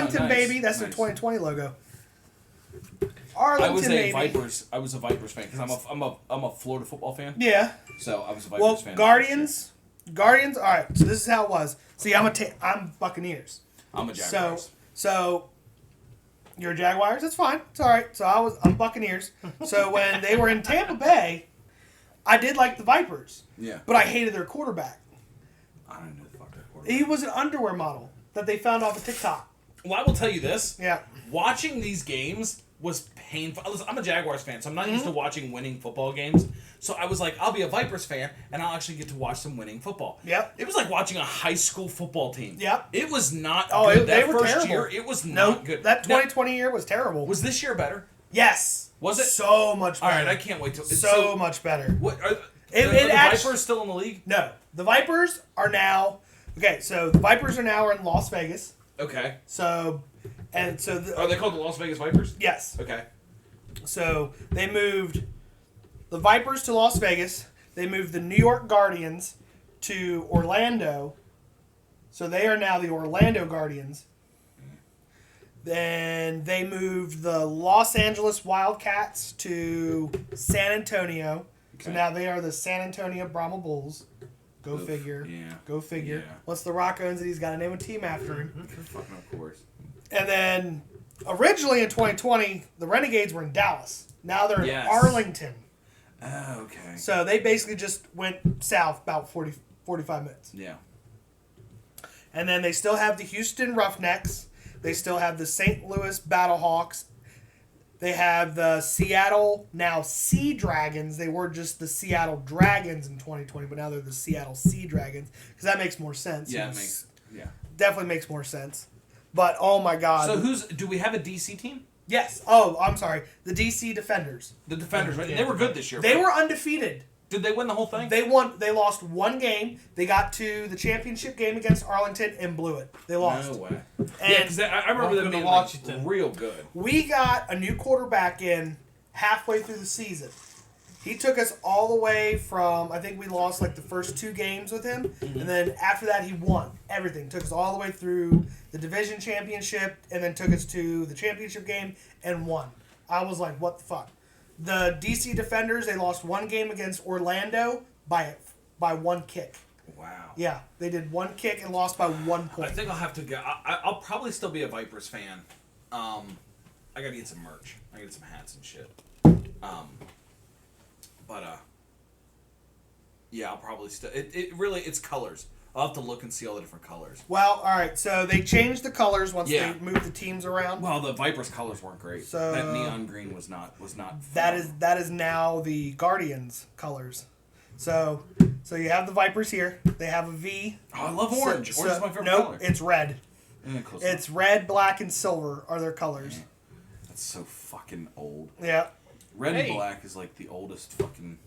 Arlington, nice. baby. That's their 2020 logo. Arlington, baby. I was a Vipers fan because I'm a Florida football fan. Yeah. So I was a Vipers fan. Guardians. All right. So this is how it was. See, I'm Buccaneers. I'm a Jaguars. So you're Jaguars. That's fine. It's all right. So I'm Buccaneers. So when they were in Tampa Bay, I did like the Vipers. Yeah. But I hated their quarterback. I don't know the fuck their quarterback. He was an underwear model that they found off of TikTok. Well, I will tell you this. Yeah. Watching these games was painful. Listen, I'm a Jaguars fan, so I'm not used to watching winning football games. So I was like, I'll be a Vipers fan, and I'll actually get to watch some winning football. Yep. It was like watching a high school football team. Yep. It was not they good. That were first terrible. year, it was not good. That 2020 year was terrible. Was this year better? Yes. Was it? So much better. All right, I can't wait till... So much better. What, are It the actually- Vipers still in the league? No. The Vipers are now... Okay, so the Vipers are now in Las Vegas. Okay. So... Are they called the Las Vegas Vipers? Yes. Okay. So they moved the Vipers to Las Vegas. They moved the New York Guardians to Orlando. So they are now the Orlando Guardians. Then they moved the Los Angeles Wildcats to San Antonio. Okay. So now they are the San Antonio Brahma Bulls. Go figure. Yeah. Go figure. Yeah. Once The Rock owns it, he's got to name a team after him. Fucking of course. And then, originally in 2020, the Renegades were in Dallas. Now they're in Arlington. Oh, okay. So they basically just went south about 45 minutes. Yeah. And then they still have the Houston Roughnecks. They still have the St. Louis Battlehawks. They have the Seattle, now Sea Dragons. They were just the Seattle Dragons in 2020, but now they're the Seattle Sea Dragons. Because that makes more sense. Yeah, definitely makes more sense. But, oh my God. So do we have a DC team? Yes. Oh, I'm sorry. The DC Defenders. The Defenders, right? They were good this year. They were undefeated. Did they win the whole thing? They won. They lost one game. They got to the championship game against Arlington and blew it. They lost. No way. And yeah, because I remember them being real good. We got a new quarterback in halfway through the season. He took us all the way from, I think we lost like the first 2 games with him. Mm-hmm. And then after that, he won everything. Took us all the way through the division championship and then took us to the championship game and won. I was like, what the fuck? The DC Defenders, they lost one game against Orlando by 1 kick. Wow. Yeah, they did 1 kick and lost by 1 point. I think I'll have to go. I'll probably still be a Vipers fan. I gotta get some merch. I gotta get some hats and shit. Yeah, I'll probably still. It's colors. I'll have to look and see all the different colors. Well, all right. So they changed the colors once they moved the teams around. Well, the Vipers colors weren't great. So that neon green was not. That is now the Guardians colors. So you have the Vipers here. They have a V. Oh, I love orange. Orange is my favorite color. Nope, it's red. It's red, black, and silver are their colors. Yeah. That's so fucking old. Yeah. Red and black is like the oldest fucking.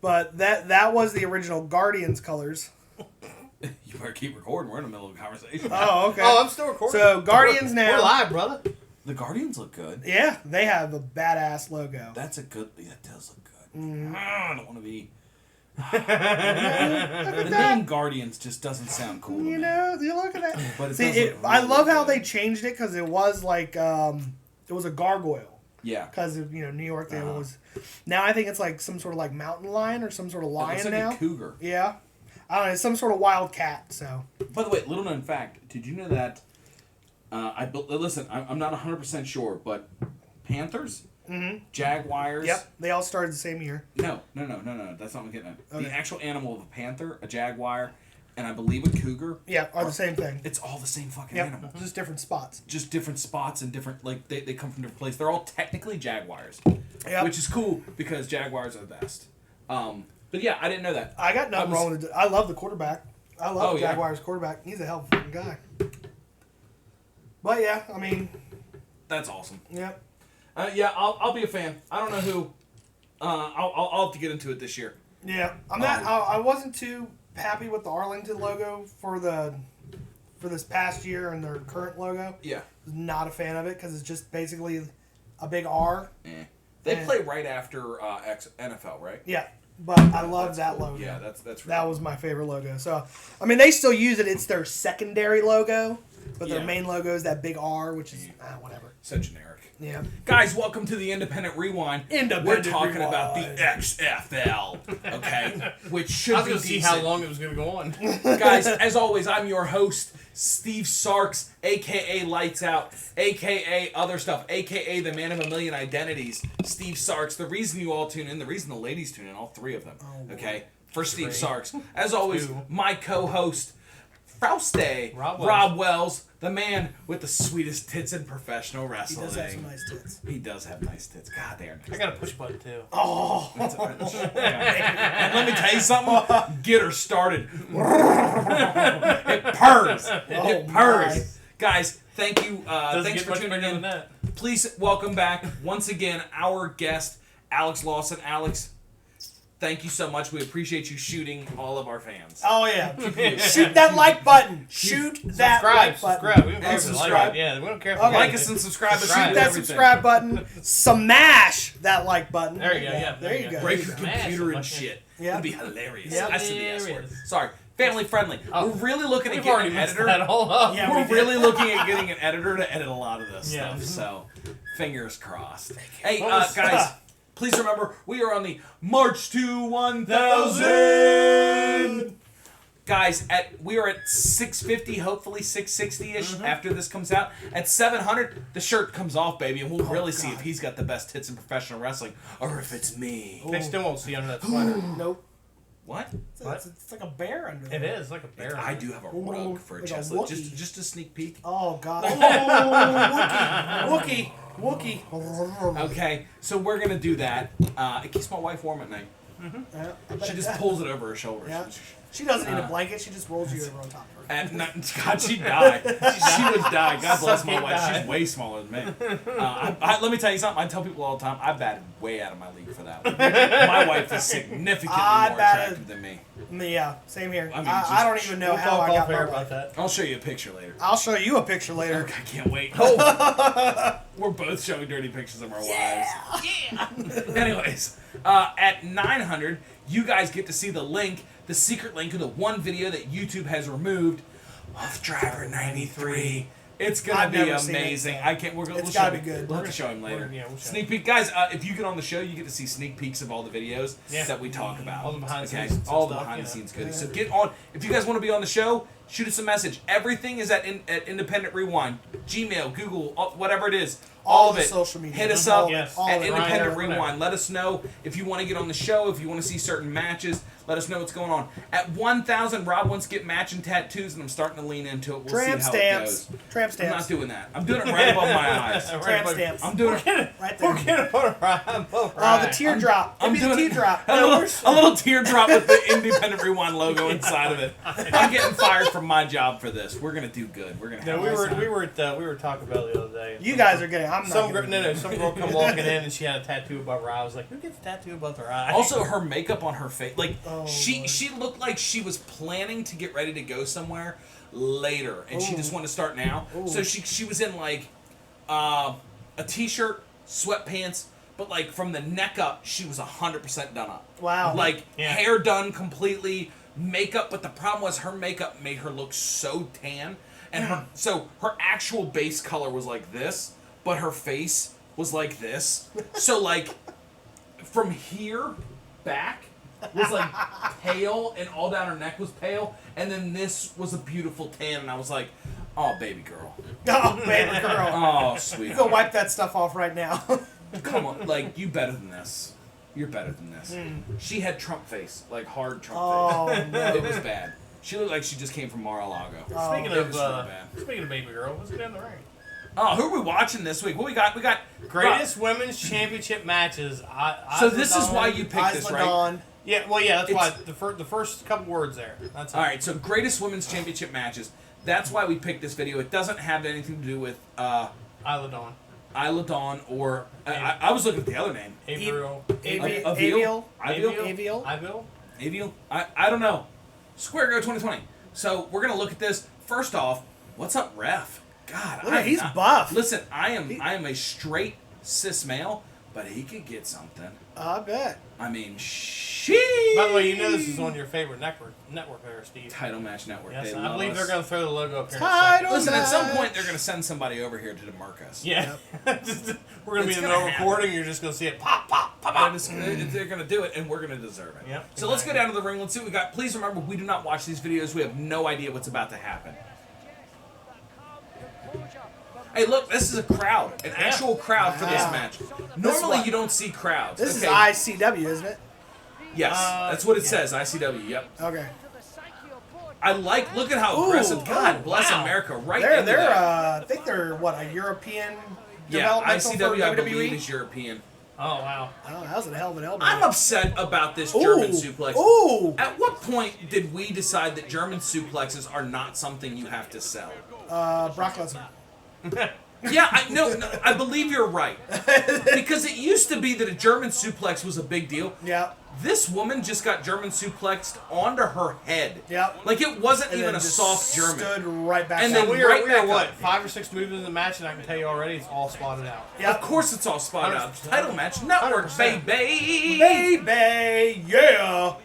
But that was the original Guardians colors. You better keep recording. We're in the middle of a conversation. Oh, okay. Oh, I'm still recording. So Guardians now. We're live, brother. The Guardians look good. Yeah, they have a badass logo. That does look good. I don't want to be. The name Guardians just doesn't sound cool. You know, you look at that. But I love how they changed it because it was like it was a gargoyle. Yeah. Because of New York, they was. Now I think it's like some sort of like mountain lion or some sort of lion it looks like now. a cougar. Yeah, I don't know. It's some sort of wild cat. So. By the way, little known fact: did you know that? Listen, I'm not 100% sure, but Panthers, Jaguars. Yep, they all started the same year. No. That's not what I'm getting at. Okay. The actual animal of a panther, a jaguar, and I believe a cougar. Yeah, are the same thing. It's all the same fucking animal. Just different spots. Just different spots and different, like, they come from different places. They're all technically jaguars. Yep. Which is cool because jaguars are the best. But yeah, I didn't know that. I got nothing wrong with it. I love the quarterback. I love the Jaguars quarterback. He's a hell of a fucking guy. But yeah, I mean. That's awesome. Yep. Yeah, I'll be a fan. I don't know who. I'll have to get into it this year. Yeah, I'm not. I wasn't too happy with the Arlington logo for this past year and their current logo. Yeah. Not a fan of it because it's just basically a big R. They play right after NFL, right? Yeah, but I love that cool. logo. Yeah, that's really that was my favorite logo. So, I mean, they still use it. It's their secondary logo. but their main logo is that big R, which is whatever. So generic. Yeah. Guys, welcome to the Independent Rewind. We're talking about the XFL, okay? Which should I was be going to see how long it was going to go on. Guys, as always, I'm your host, Steve Sarks, a.k.a. Lights Out, a.k.a. other stuff, a.k.a. the man of a million identities, Steve Sarks. The reason you all tune in, the reason the ladies tune in, all three of them, okay? For Steve Sarks. As always, my co-host, Fauste, Rob Wells, the man with the sweetest tits in professional wrestling. He does have some nice tits. He does have nice tits. God, they are nice. I got a push button, too. Oh. And let me tell you something. Get her started. It purrs. It purrs. Guys, thank you. Thanks for tuning in. Please welcome back once again our guest, Alex Lawson. Alex, thank you so much. We appreciate you shooting all of our fans. Oh, yeah. Shoot that like button. Shoot that like button. Subscribe. We don't care And if you subscribe. like it. Yeah, we don't care if you Like us and subscribe. Shoot that subscribe button. Smash that like button. There you go. Yeah, there you go. Break your computer and shit. Yeah. It'd be hilarious. Yep. I said the S word. Sorry. Family friendly. Oh. We're really looking at We've getting already an messed editor. that all up. Yeah, We're really looking at getting an editor to edit a lot of this Yeah. stuff. So, fingers crossed. Hey, What was- guys, please remember we are on the March to 1,000. Guys, we are at 650, hopefully 660-ish after this comes out. At 700, the shirt comes off, baby, and we'll really see if he's got the best hits in professional wrestling or if it's me. They still won't see under that sweater. Nope. What? It's like a bear under there. It is like a bear. I do have a rug for a Like a chest. Wookiee. Just a sneak peek. Oh, God. Oh, Wookiee. Okay, so we're gonna do that. It keeps my wife warm at night. Yeah, I bet She it just does. pulls it over her shoulders. Yeah. She doesn't need a blanket. She just rolls you over on top of her. And God, she'd die. She would die. God bless my wife. die. She's way smaller than me. Let me tell you something. I tell people all the time, I batted way out of my league for that one. My wife is significantly more attractive than me. Yeah, same here. I mean, I don't even know We'll how talk I got off my air wife. about that. I'll show you a picture later. I'll show you a picture later. I can't wait. Oh. We're both showing dirty pictures of our wives. Yeah. Anyways, at 900, you guys get to see the link, the secret link of the one video that YouTube has removed of Driver 93. It's gonna I've be never seen amazing. it. I can't. We'll It's show gotta you. be good. We'll have to show him later. We'll show Sneak peek, guys. If you get on the show, you get to see sneak peeks of all the videos that we talk about. All the behind the okay, scenes all the stuff, behind you the know. scenes goodies. So get on. If you guys want to be on the show, shoot us a message. Everything is at Independent Rewind, Gmail, Google, all- whatever it is. All of the it. social media. Hit us All up of it. Yes. All at of it. Independent Right, Rewind. Let us know if you want to get on the show, if you want to see certain matches. Let us know what's going on. At 1,000, Rob wants to get matching tattoos, and I'm starting to lean into it. We'll Tramp see how stamps. it goes. Tramp I'm not stamps. doing that. I'm doing it right above my eyes. Tramp stamps. I'm doing it. Right We'll there. get it on right. Oh, the teardrop. I'm Give me the doing teardrop. a little teardrop with the Independent Rewind logo inside of it. I'm getting fired from my job for this. We're gonna do good. We're gonna. No, have we a were time. we were at we were Taco Bell the other day. You guys are getting. I'm not. Some girl, getting some girl come walking in and she had a tattoo above her eye. I was like, who gets a tattoo above their eye? Also, her makeup on her face, like Oh, she Lord. looked like she was planning to get ready to go somewhere later, and she Ooh. just wanted to start now. Ooh. So she was in like a t-shirt, sweatpants, but like from the neck up, she was 100% done up. Wow. Like Yeah. hair done completely, makeup, but the problem was her makeup made her look so tan, and her actual base color was like this, but her face was like this. So like from here back was like pale, and all down her neck was pale, and then this was a beautiful tan, and I was like, oh baby girl, Oh, baby girl. oh sweet, You go wipe that stuff off right now. come on, like you better than this. You're better than this. She had Trump face, like hard Trump Oh, face. no. It was bad. She looked like she just came from Mar-a-Lago. Oh. Speaking It of was really bad. speaking of baby girl, what's down the ring? Oh, who are we watching this week? What we got? We got Greatest women's championship matches. So this is why you picked this, right? Dawn. Yeah, well, yeah, that's why It's- the first couple words there. That's All right, so greatest women's championship matches. That's why we picked this video. It doesn't have anything to do with Isla Dawn, Isla Dawn or I was looking at the other name. Averill, Aviel. Iville. Aviel? I don't know. Square Go 2020. So we're gonna look at this. First off, what's up, ref? God, Look at he's buff. Listen, I am a straight cis male, but he could get something. I bet. I mean, sheesh. By the way, you know this is on your favorite network there, Steve. Title Match Network. Yes, They I love believe us. they're going to throw the logo up here. Title Listen, at some match. point they're going to send somebody over here to demark us. Yeah. We're going to It's be in the gonna middle happen. recording. You're just going to see it pop, pop, pop, They're, pop. just, they're going to do it, and we're going to deserve it. Yep, So let's go exactly. down to the ring. Let's see what we got. Please remember, we do not watch these videos. We have no idea what's about to happen. Hey, look, this is a crowd. An actual crowd for this Wow. match. This Normally, what? you don't see crowds. This is okay? ICW, isn't it? Yes, that's what it says, ICW, yep. Okay. I look at how Ooh, aggressive, God oh, bless wow. America, right They're into that. I think they're what, a European Yeah, developmental ICW, for I WWE? believe, is European. Oh, wow. Oh, that was a hell of an elbow. I'm upset about this Ooh, German suplex. Ooh. At what point did we decide that German suplexes are not something you have to sell? Brock Lesnar. Yeah, no, I believe you're right. Because it used to be that a German suplex was a big deal. Yeah. This woman just got German suplexed onto her head. Yep. Like it wasn't And even then a just soft German. stood right back And down. then We are right back what, up. 5 or 6 moves in the match, and I can tell you already it's all spotted out. Yep. Of course it's all spotted out. 100%. Title match network, 100%. baby! Baby, yeah.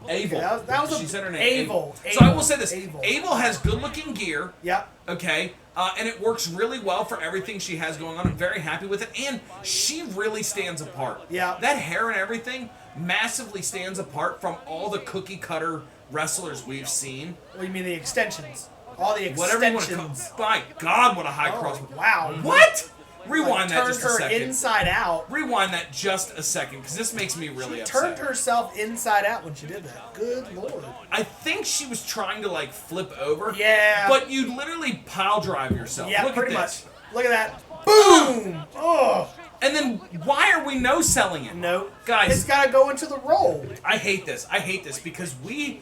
Abel. That was She a said her name. Abel. So I will say this. Abel. Abel has good looking gear. Yep. Okay, and it works really well for everything she has going on. I'm very happy with it, and she really stands apart. Yeah. That hair and everything massively stands apart from all the cookie cutter wrestlers we've seen. What do you mean the extensions? All the Whatever you want to call. extensions. My God, what a high cross! Oh, wow. What? Like, Rewind that turned just a her second. inside out. Rewind that just a second, because this makes me really She upset. turned herself inside out when she did that. Good lord. I think she was trying to like flip over. Yeah. But you literally pile drive yourself. Yeah, Look pretty at much. this. Look at that. Boom! Oh, And then why are we no selling it? no. Guys, It's got to go into the roll. I hate this. I hate this because we,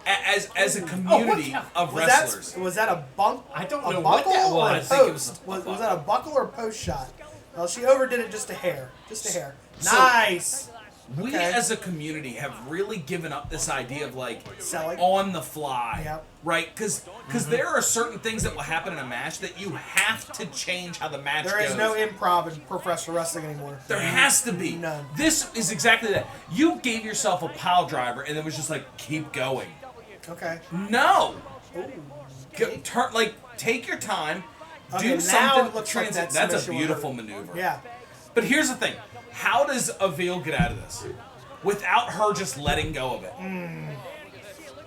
as a community of Was wrestlers, was that a bunk? I don't a know what buckle that or a was. I think it post? was- Was that a buckle or a post shot? Well, she overdid it just a hair. Just a hair. So- Nice. we Okay. as a community have really given up this idea of like Selling. on the fly, Yep. right? Because there are certain things that will happen in a match that you have to change how the match There goes. is no improv in professional wrestling anymore. There has to be. None. This is exactly that. You gave yourself a pile driver and it was just like keep going. Okay. No. Ooh. Turn take your time. Okay, Do now something. it looks like that That's a submission will beautiful hurt. maneuver. Yeah. But here's the thing: how does Avil get out of this without her just letting go of it?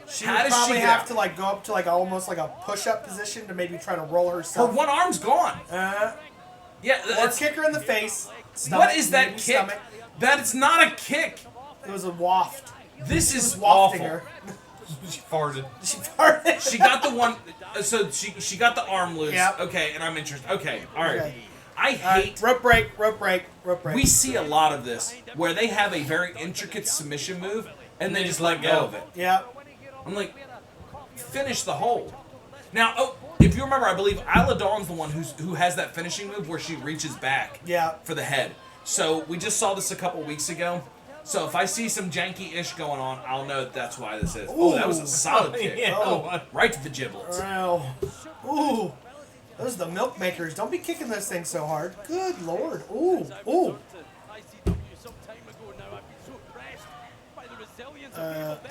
She How would does she probably get have out? to like go up to like almost like a push-up position to maybe try to roll Her herself. one arm's gone. Yeah, Or that's, kick her in the face. Stomach, what is that maybe kick? Stomach. That is not a kick. It was a waft. This She was is wafting awful. her. She farted. She farted. She got the one. So she got the arm loose. Yep. Okay, and I'm interested. Okay, all right. Okay. I All right, hate. rope break, rope break, rope break. We see a lot of this where they have a very intricate submission move and they just let go of it. Yeah. I'm like, finish the hold. Now, if you remember, I believe Isla Dawn's the one who has that finishing move where she reaches back Yeah. for the head. So we just saw this a couple weeks ago. So if I see some janky-ish going on, I'll know that's why this is. Oh, that was a solid kick. Yeah. Oh. Right to the giblets. Wow. Ooh. Those are the milk makers. Don't be kicking those things so hard. Good lord. Ooh. Ooh.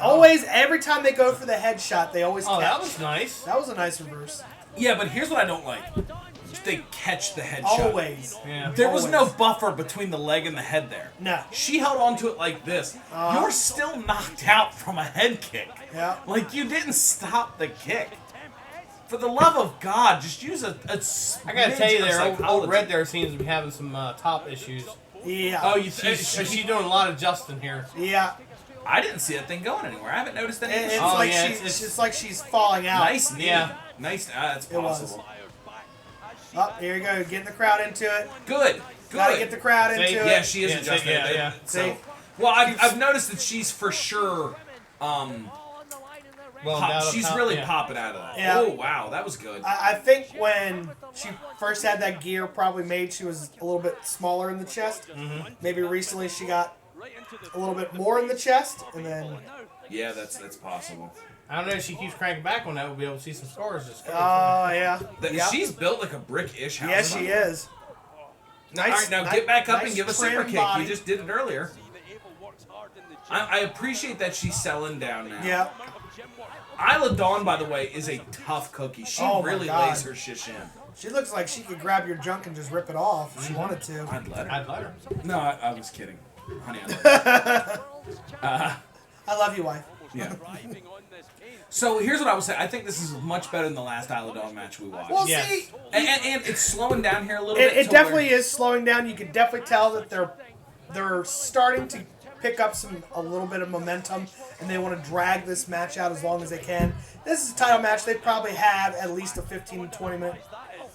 Always, every time they go for the headshot, they always Oh, catch. that was nice. That was a nice reverse. Yeah, but here's what I don't like. They catch the headshot. Always. Yeah. There was no Always. buffer between the leg and the head there. No. She held on to it like this. You're still knocked out from a head kick. Yeah. Like, you didn't stop the kick. For the love of God, just use a I gotta tell you, smidge of there, old psychology. Red there seems to be having some top issues. Yeah. Oh, you She's doing a lot of adjusting here. Yeah. I didn't see that thing going anywhere. I haven't noticed any It's issues. Oh, like yeah, she's it's- just like she's falling out. Nice knee. Yeah. Nice. That's It was. possible. Oh, here you go. Getting the crowd into it. Good. Good. Gotta get the crowd into See? it. Yeah, she is Yeah, adjusting. yeah, it. yeah. So, See? well, I've noticed that she's for sure. Well, now the She's top- really yeah. popping out of that. Yeah. Oh wow, that was good. I think when she first had that gear, probably made she was a little bit smaller in the chest. Mm-hmm. Maybe recently she got a little bit more in the chest, and then Yeah, that's possible. I don't know if she keeps cranking back on that, we'll be able to see some scores. Just oh yeah, That, yeah, She's built like a brick-ish house. yeah, she is. Nice. All right, now get back up nice and give a trim super kick. body. You just did it earlier. I appreciate that she's settling down now. Yeah. Isla Dawn, by the way, is a tough cookie. She Oh my really God. lays her shish in. She looks like she could grab your junk and just rip it off if she wanted to. I'd let her. I'd let her. No, I was kidding. Honey, I love her. I love you, wife. Yeah. So here's what I would say. I think this is much better than the last Isla Dawn match we watched. Well, Yes. see, And it's slowing down here a little bit. it to definitely where- is slowing down. You can definitely tell that they're starting to pick up a little bit of momentum, and they want to drag this match out as long as they can. This is a title match. They probably have at least a 15 to 20 minute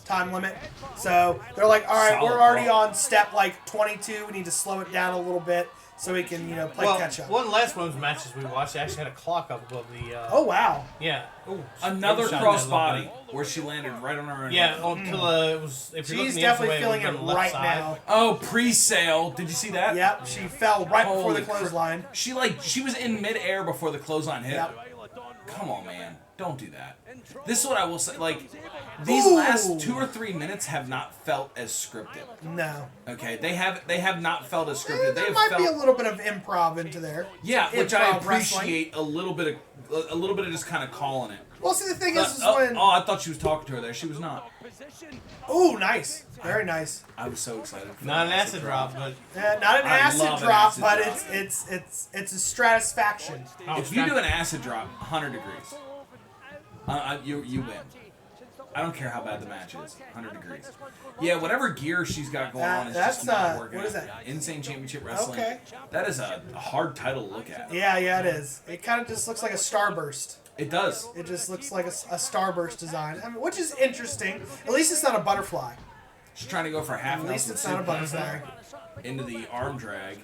time limit. So they're like, all right, Solid we're already call. on step like 22. We need to slow it down a little bit so we can play catch up. One of the last women's matches we watched, they actually had a clock up above the. Oh wow! Yeah. Ooh, Another shot cross that body little bit. where she landed right on her own. Yeah, until it was. If you're She's looking the definitely other way, feeling it it was on the left right side. now. Oh, pre-sale. Did you see that? Yep, she fell right before Holy the clothesline. She was in midair before the clothesline hit. Yep. Come on, man. Don't do that. This is what I will say. Like, these Ooh. last 2 or 3 minutes have not felt as scripted. No. Okay, they have not felt as scripted. They There have might felt be a little bit of improv into there. yeah, which I Improv wrestling. appreciate a little bit of just kind of calling it. Well, see, the thing is oh, when... I thought she was talking to her there. She was not. Ooh, nice. Very nice. I was so excited. For Not an that acid drop, but Not an I acid love an drop, acid but drop. it's a stratisfaction. If you do an acid drop, 100 degrees, you win. I don't care how bad the match is. 100 degrees. Yeah, whatever gear she's got going on is That's, just not working. what is that? Insane Championship Wrestling. Okay. That is a hard title to look at. Yeah, it is. It kind of just looks like a starburst. It does. It just looks like a starburst design, which is interesting. At least it's not a butterfly. She's trying to go for a half At least Nelson it's not a suplex butterfly. into the arm drag.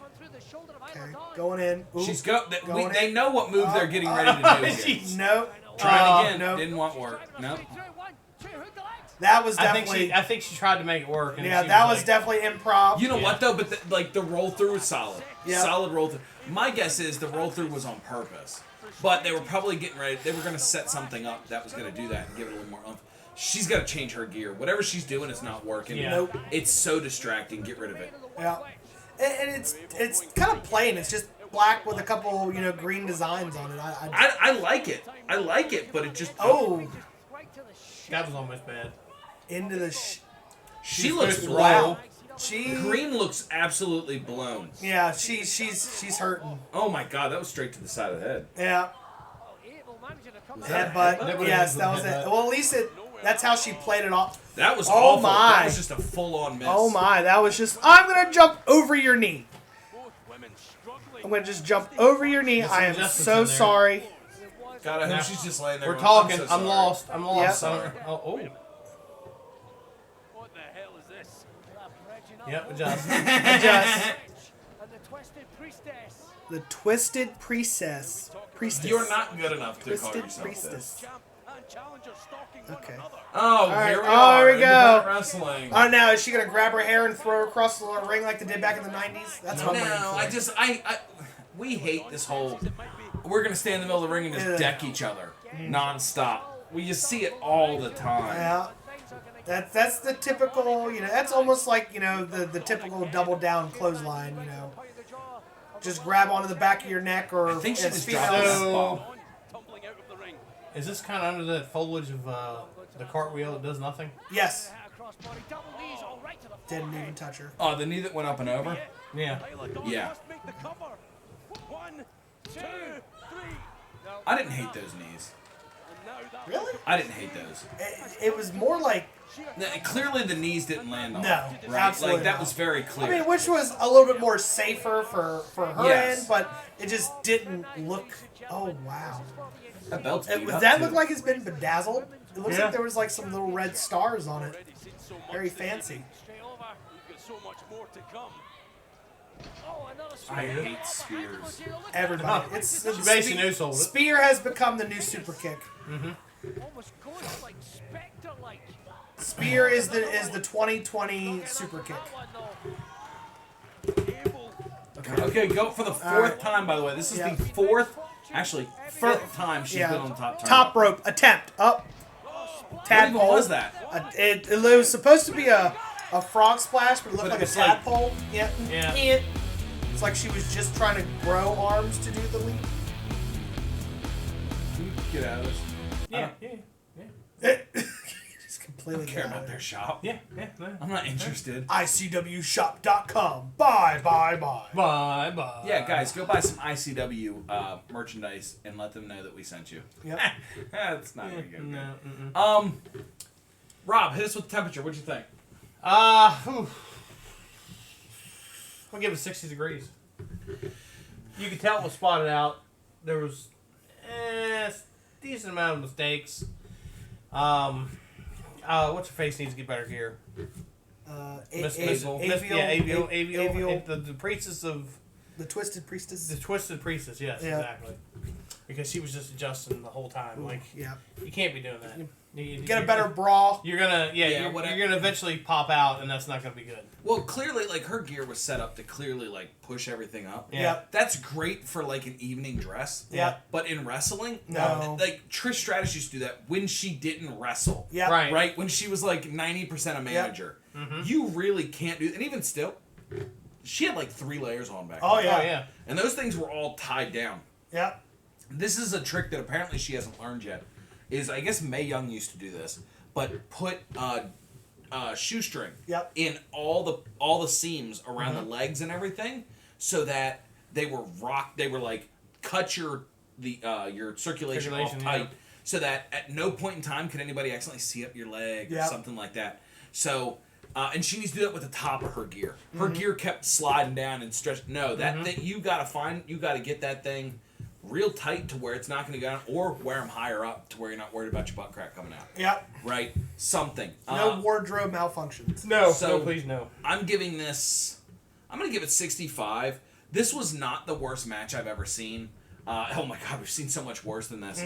Okay, going in. Ooh. She's Going they in. know what move they're getting ready to do. Here. Nope. Trying again. Nope. Didn't want work. Nope. That was I think definitely. I think she tried to make it work. And Yeah, she that was like, definitely improv. You know what though? But the roll through was solid. Yeah. Solid roll through. My guess is the roll through was on purpose, but they were probably getting ready. They were going to set something up that was going to do that and give it a little more oomph. She's got to change her gear. Whatever she's doing is not working. Yeah. Nope. It's so distracting. Get rid of it. Yeah, and it's kind of plain. It's just black with a couple green designs on it. I like it. I like it, but it just that was almost bad. Into the. she looks supposed to blown. Wow. She. Green looks absolutely blown. Yeah, she's hurting. Oh my god, that was straight to the side of the head. Yeah. that a Headbutt. headbutt? Yes, that was Headbutt. it. Well, at least that's how she played it off. That was Oh awful. my. That was just a full-on miss. Oh my, that was just. I'm gonna jump over your knee. I'm gonna just jump over your knee. There's I some am adjustments so in there. sorry. God, I hope Now, she's just laying there. We're going, talking. I'm, so I'm sorry. lost. I'm lost. Yep. Oh. What the hell is this? Yep. Adjust. Adjust. And the twisted priestess. The Twisted Priestess. You're not good enough to call Twisted yourself Priestess. this. Champ and challenger stalking one Okay. another. Oh, right. here we Oh, are. here we go. Independent Wrestling. Oh, now is she gonna grab her hair and throw her across the ring like they did back in the '90s? That's what I'm waiting No, for. we hate this whole. We're gonna stand in the middle of the ring and just Ugh. deck each other nonstop. We just see it all the time. Yeah. That's the typical, that's almost like, the typical double down clothesline, Just grab onto the back of your neck or I think she as just females- dropped that So- bomb. Tumbling out of the ring. Is this kind of under the foliage of the cartwheel that does nothing? Yes. Crossbody, double knees, all right to the Didn't forehead. even touch her. Oh, the knee that went up and over. Yeah. Yeah. Must make the cover. 1, 2, 3. I didn't hate those knees. And now that Really? I didn't hate those. It was more like, Clearly, the knees didn't land on. No, it, right? absolutely Like that not. was very I clear. mean, which was a little bit more safer for her Yes. end, but it just didn't look, oh wow. that belt's beat Does up, that too. look like it's been bedazzled? It looks Yeah. like there was like some little red stars on it. Very fancy. straight over. We've got so much more to come. Oh, another I spear. hate spears. Everybody. It's She basically no-sold it. Spear has become the new super kick. Almost ghost like spectre like. Spear is the 2020 super kick. Okay, go for the fourth right. time. By the way, this is Yeah. the fourth, actually fifth time she's been on top. Top rope attempt up. What even Tadpole. was that? It was supposed to be a a frog splash, but it looked But like it a was like- tadpole. Yeah. Yeah. It's like she was just trying to grow arms to do the leap. Get out of this. Yeah. Just completely I don't care got about it. their shop. Yeah. No. I'm not interested. ICWshop.com. Bye. Bye. Yeah, guys, go buy some ICW merchandise and let them know that we sent you. Yep. That's not very good. No. Rob, hit us with the temperature. What'd you think? I'll give it 60 degrees. You could tell it was spotted out. There was a decent amount of mistakes. What's her face needs to get better gear. Avial. Avial. The priestess of The Twisted Priestess. the twisted priestess. Yes, Yeah. exactly. Because she was just adjusting the whole time. Like Yeah. you can't be doing that. Get a better bra. You're gonna Yeah, whatever. you're gonna eventually pop out, and that's not gonna be good. Well, clearly, like, her gear was set up to clearly, like, push everything up. Yeah. Yep. That's great for, like, an evening dress. Yep. But in wrestling, No. like, Trish Stratus used to do that when she didn't wrestle. Yep. Right. Right? When she was, like, 90% a manager. You really can't do... And even still, she had, like, 3 layers on back Oh, then. yeah. Oh yeah. And those things were all tied down. Yep. This is a trick that apparently she hasn't learned yet. Is, I guess Mae Young used to do this. But put shoestring Yep. in all the seams around the legs and everything, so that they were like cut your circulation off Circulation, tight, yeah. so that at no point in time could anybody accidentally see up your leg or Yep. something like that. So and she needs to do that with the top of her gear. Her gear kept sliding down and stretched. No, that thing you gotta get that thing real tight to where it's not going to go down, or wear them higher up to where you're not worried about your butt crack coming out. Yep. Right? Something. No wardrobe malfunctions. No. So- no, please no. I'm going to give it 65. This was not the worst match I've ever seen. Oh my God, we've seen so much worse than this.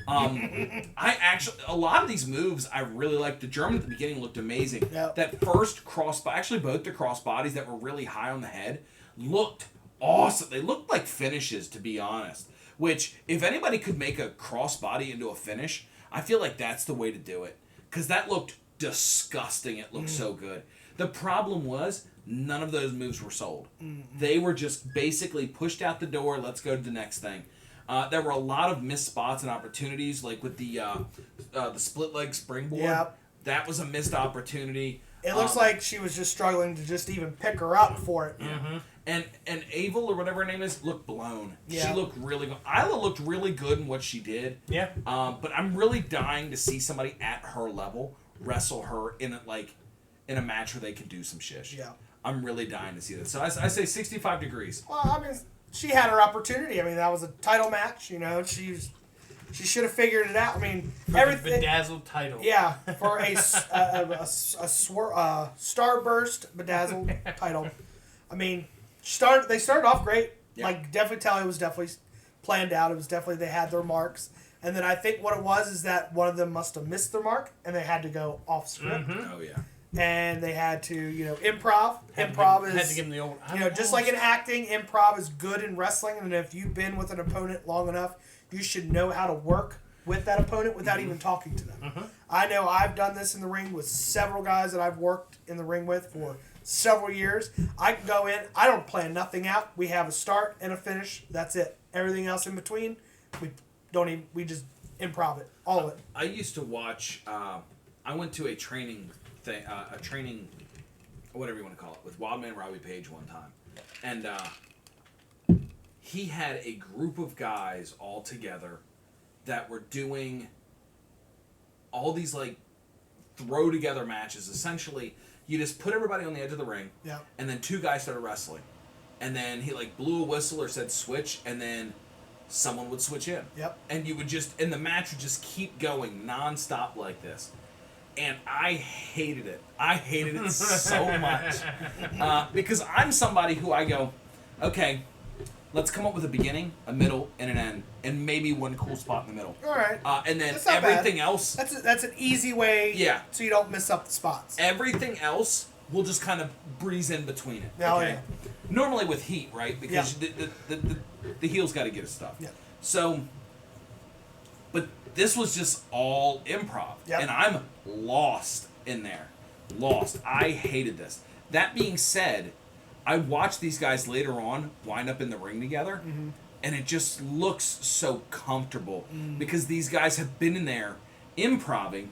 A lot of these moves I really liked. The German at the beginning looked amazing. Yep. That first actually both the cross bodies that were really high on the head looked awesome. They looked like finishes, to be honest. Which, if anybody could make a crossbody into a finish, I feel like that's the way to do it. Because that looked disgusting. It looked so good. The problem was, none of those moves were sold. They were just basically pushed out the door, let's go to the next thing. There were a lot of missed spots and opportunities, like with the split leg springboard. Yep. That was a missed opportunity. It looks like she was just struggling to just even pick her up for it. And Avel, or whatever her name is, looked blown. Yeah. She looked really good. Isla looked really good in what she did. Yeah. But I'm really dying to see somebody at her level wrestle her in a match where they can do some shish. Yeah. I'm really dying to see that. So I say 65 degrees. Well, I mean, she had her opportunity. I mean, that was a title match. You know, she should have figured it out. I mean, everything. Bedazzled title. Yeah, for a Starburst bedazzled title. I mean, they started off great. Yeah. Like, definitely tell it was definitely planned out. It was definitely, they had their marks. And then I think what it was is that one of them must have missed their mark, and they had to go off script. Oh, yeah. And they had to, improv. Improv Had to is, give him the old. just like in acting, improv is good in wrestling. And if you've been with an opponent long enough, you should know how to work with that opponent without even talking to them. I know I've done this in the ring with several guys that I've worked in the ring with for several years. I can go in, I don't plan nothing out. We have a start and a finish. That's it. Everything else in between, we just improv it. All of it. I used to watch, I went to a training, whatever you want to call it, with Wildman Robbie Page one time. And he had a group of guys all together that were doing all these, like, throw together matches. Essentially, you just put everybody on the edge of the ring, Yeah. and then 2 guys started wrestling. And then he, like, blew a whistle or said switch, and then someone would switch in. Yep. And the match would just keep going nonstop like this. And I hated it. I hated it so much. Because I'm somebody who I go, okay, let's come up with a beginning, a middle, and an end. And maybe one cool spot in the middle. All right. And then That's not everything bad. else, That's an easy way Yeah. so you don't miss up the spots. everything else will just kind of breeze in between it. Oh, Okay? yeah. Normally with heat, right? Because the heel's got to get his stuff. Yeah. So, but this was just all improv. Yep. And I'm lost in there. lost. I hated this. That being said, I watched these guys later on wind up in the ring together, and it just looks so comfortable because these guys have been in there improving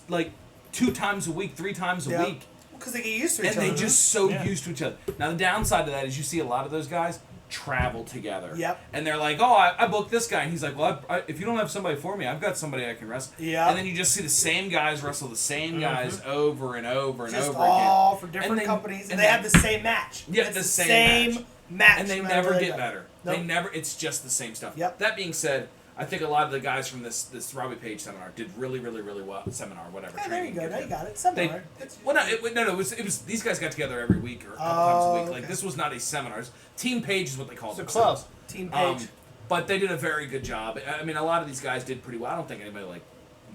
like 2 times a week, 3 times a week. Because they get used to each And other. they just so used to each other. Now, the downside of that is you see a lot of those guys travel together. Yep. And they're like, oh, I booked this guy. And he's like, well, if you don't have somebody for me, I've got somebody I can wrestle. Yeah. And then you just see the same guys wrestle the same guys over and over and just over again. all for different companies. And they have the same match. Yeah, it's the same match. And they no never matter get what better. Nope. They never. It's just the same stuff. Yep. That being said, I think a lot of the guys from this Robbie Page seminar did really, really, really well. Seminar, whatever. Yeah, there you training. go. Now you got it. Seminar. Well, no, it was these guys got together every week or a couple times a week. Like this was not a seminar. Team Page is what they called it. It's a club. Team Page. But they did a very good job. I mean, a lot of these guys did pretty well. I don't think anybody like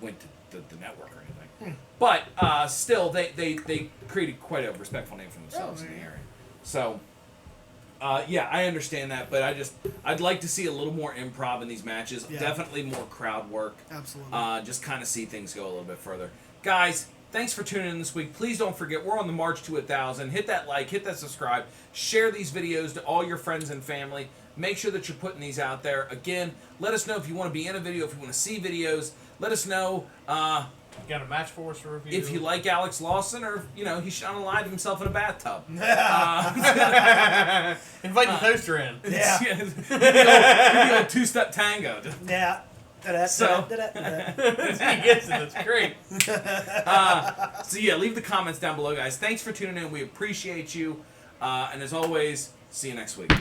went to the network or anything. But still, they created quite a respectful name for themselves in the area. So. Yeah, I understand that, but I'd like to see a little more improv in these matches. Yeah. Definitely more crowd work. Absolutely. Just kind of see things go a little bit further. Guys, thanks for tuning in this week. Please don't forget, we're on the march to 1,000. Hit that like, hit that subscribe. Share these videos to all your friends and family. Make sure that you're putting these out there. Again, let us know if you want to be in a video, if you want to see videos. Let us know Got a match for us to review. if you like Alex Lawson or, he's unalived himself in a bathtub. Invite the toaster in. Yeah. the old two-step tango. Yeah. So- He gets it. That's great. So yeah, leave the comments down below, guys. Thanks for tuning in. We appreciate you. And as always, see you next week.